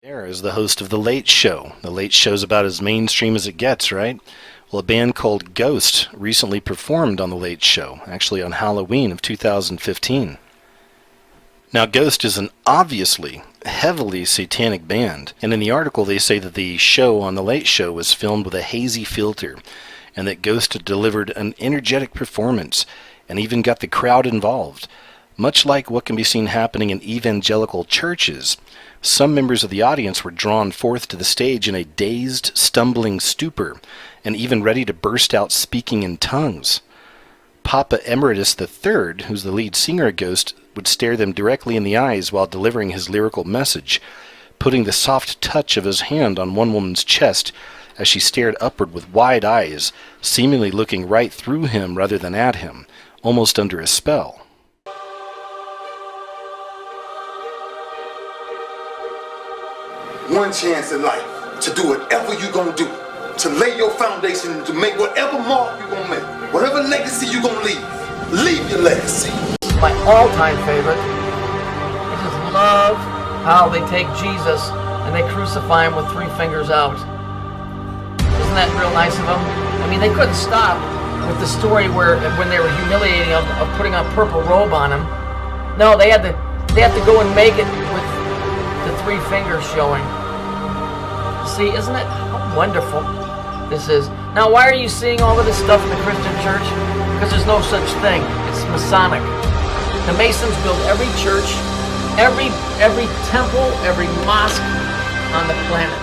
There is the host of The Late Show. The Late Show's about as mainstream as it gets, right? Well, a band called Ghost recently performed on The Late Show, actually on Halloween of 2015. Now, Ghost is an obviously heavily satanic band, and in the article they say that the show on The Late Show was filmed with a hazy filter, and that Ghost delivered an energetic performance, and even got the crowd involved. Much like what can be seen happening in evangelical churches, some members of the audience were drawn forth to the stage in a dazed, stumbling stupor, and even ready to burst out speaking in tongues. Papa Emeritus III, who's the lead singer of Ghost, would stare them directly in the eyes while delivering his lyrical message, putting the soft touch of his hand on one woman's chest as she stared upward with wide eyes, seemingly looking right through him rather than at him, almost under a spell. One chance in life to do whatever you're gonna do, to lay your foundation, to make whatever mark you're gonna make, whatever legacy you're gonna leave your legacy. My all-time favorite. I just love how they take Jesus and they crucify him with 3 fingers out. Isn't that real nice of them? I mean, they couldn't stop with the story where when they were humiliating of putting a purple robe on him. No, they had to go and make it with the 3 fingers showing. See, isn't it how wonderful this is? Now, why are you seeing all of this stuff in the Christian church? Because there's no such thing. It's Masonic. The Masons build every church, every temple, every mosque on the planet.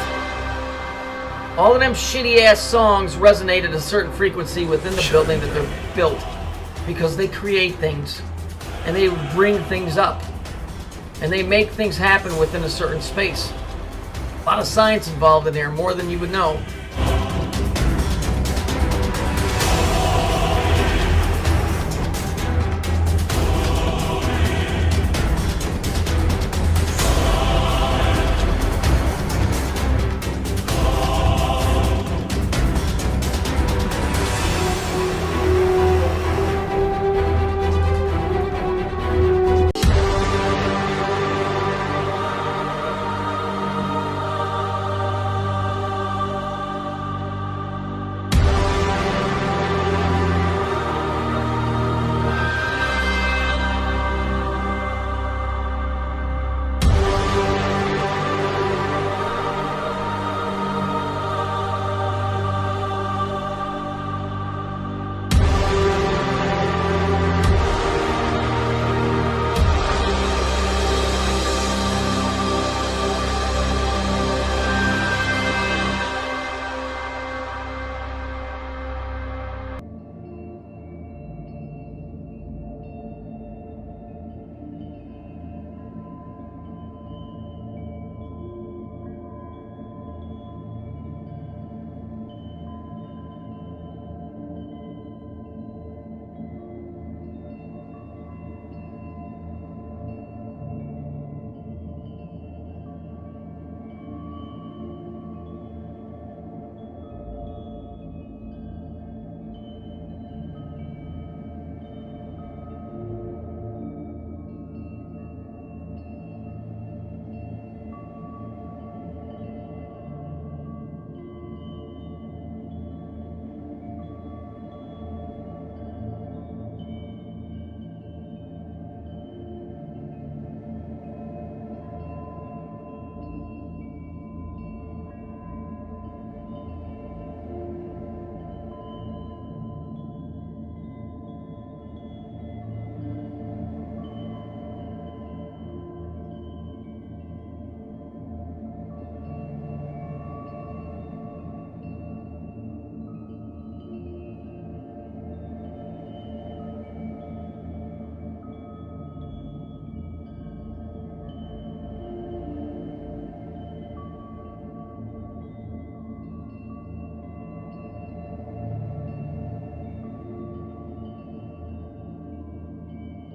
All of them shitty-ass songs resonate at a certain frequency within the building that they're built because they create things and they bring things up and they make things happen within a certain space. A lot of science involved in there, more than you would know.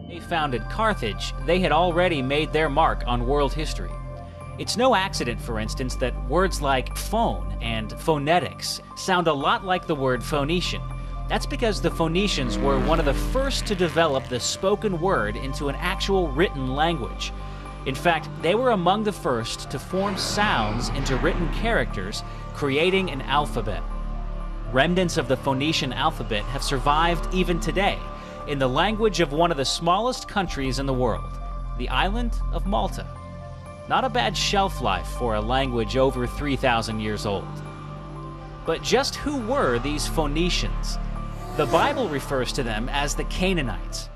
They founded Carthage, they had already made their mark on world history. It's no accident, for instance, that words like phone and phonetics sound a lot like the word Phoenician. That's because the Phoenicians were one of the first to develop the spoken word into an actual written language. In fact, they were among the first to form sounds into written characters, creating an alphabet. Remnants of the Phoenician alphabet have survived even today in the language of one of the smallest countries in the world, the island of Malta. Not a bad shelf life for a language over 3,000 years old. But just who were these Phoenicians? The Bible refers to them as the Canaanites.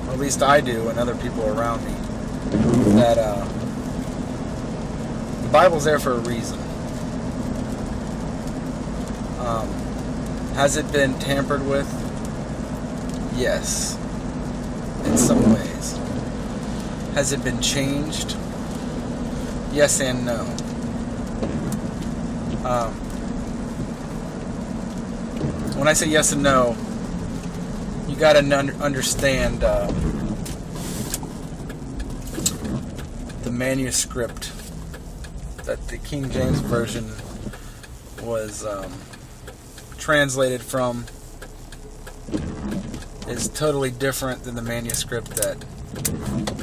At least I do, and other people around me, that the Bible's there for a reason. Has it been tampered with? Yes, in some ways. Has it been changed? Yes and no. When I say yes and no, you got to understand the manuscript that the King James Version was translated from is totally different than the manuscript that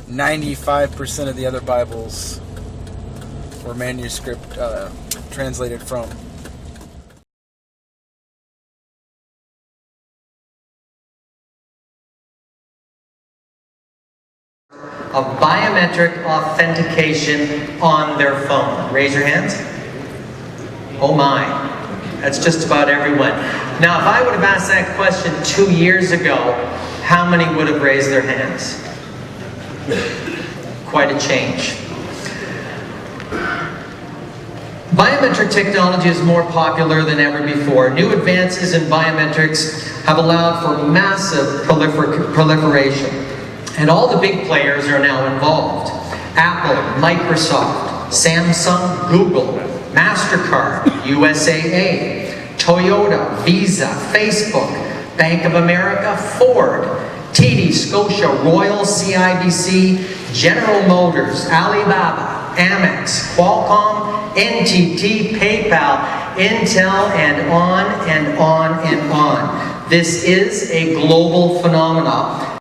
95% of the other Bibles were manuscript translated from. Of biometric authentication on their phone. Raise your hands. Oh my, that's just about everyone. Now, if I would have asked that question 2 years ago, how many would have raised their hands? Quite a change. Biometric technology is more popular than ever before. New advances in biometrics have allowed for massive proliferation. And all the big players are now involved. Apple, Microsoft, Samsung, Google, MasterCard, USAA, Toyota, Visa, Facebook, Bank of America, Ford, TD, Scotia, Royal, CIBC, General Motors, Alibaba, Amex, Qualcomm, NTT, PayPal, Intel, and on and on and on. This is a global phenomenon.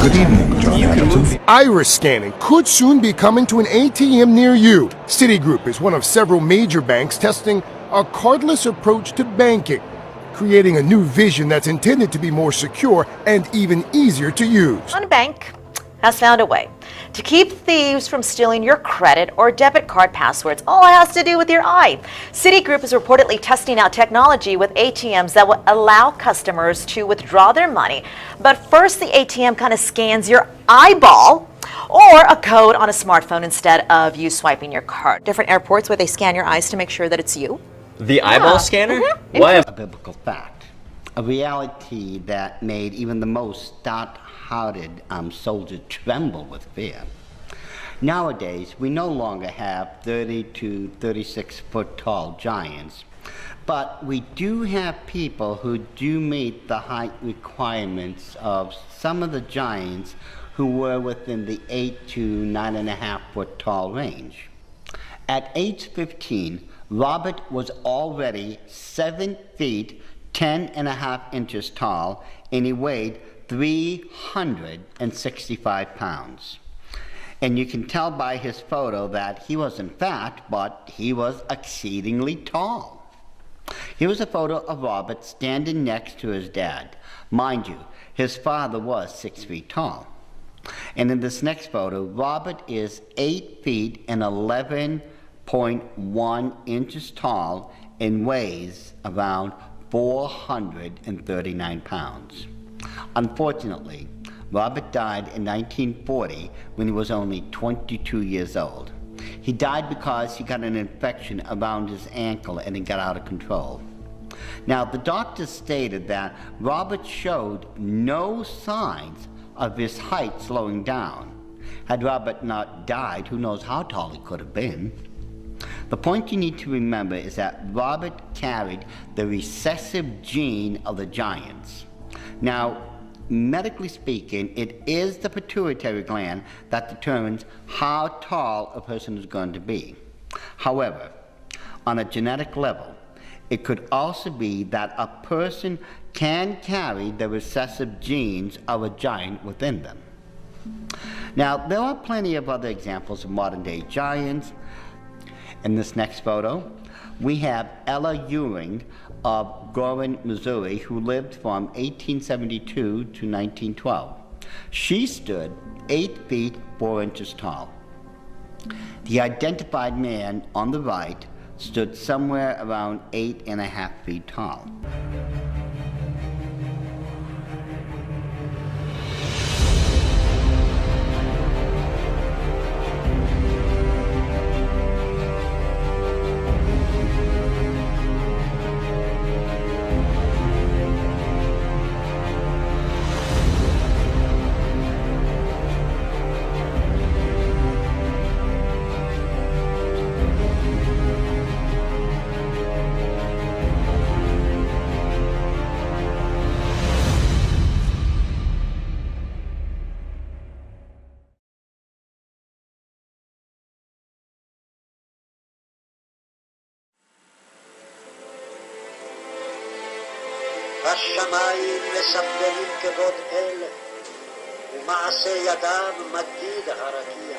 Good evening, John Hamilton. Iris scanning could soon be coming to an ATM near you. Citigroup is one of several major banks testing a cardless approach to banking, creating a new vision that's intended to be more secure and even easier to use. One bank has found a way to keep thieves from stealing your credit or debit card passwords. All it has to do with your eye. Citigroup is reportedly testing out technology with ATMs that will allow customers to withdraw their money. But first, the ATM kind of scans your eyeball or a code on a smartphone instead of you swiping your card. Different airports where they scan your eyes to make sure that it's you. The eyeball scanner? Mm-hmm. Why? A biblical fact. A reality that made even the most stout-hearted soldier tremble with fear. Nowadays, we no longer have 30 to 36 foot tall giants, but we do have people who do meet the height requirements of some of the giants who were within the 8 to 9.5 foot tall range. At age 15, Robert was already 7 feet 10.5 inches tall, and he weighed 365 pounds. And you can tell by his photo that he wasn't fat, but he was exceedingly tall. Here was a photo of Robert standing next to his dad. Mind you, his father was 6 feet tall. And in this next photo, Robert is 8 feet and 11.1 inches tall and weighs around 439 pounds. Unfortunately, Robert died in 1940 when he was only 22 years old. He died because he got an infection around his ankle and it got out of control. Now, the doctors stated that Robert showed no signs of his height slowing down. Had Robert not died, who knows how tall he could have been. The point you need to remember is that Robert carried the recessive gene of the giants. Now, medically speaking, it is the pituitary gland that determines how tall a person is going to be. However, on a genetic level, it could also be that a person can carry the recessive genes of a giant within them. Now, there are plenty of other examples of modern-day giants. In this next photo, we have Ella Ewing of Gorham, Missouri, who lived from 1872 to 1912. She stood 8 feet 4 inches tall. The identified man on the right stood somewhere around 8.5 feet tall. השמיים מספרים כבוד אל, ומעשה ידם מדיד הרקיע.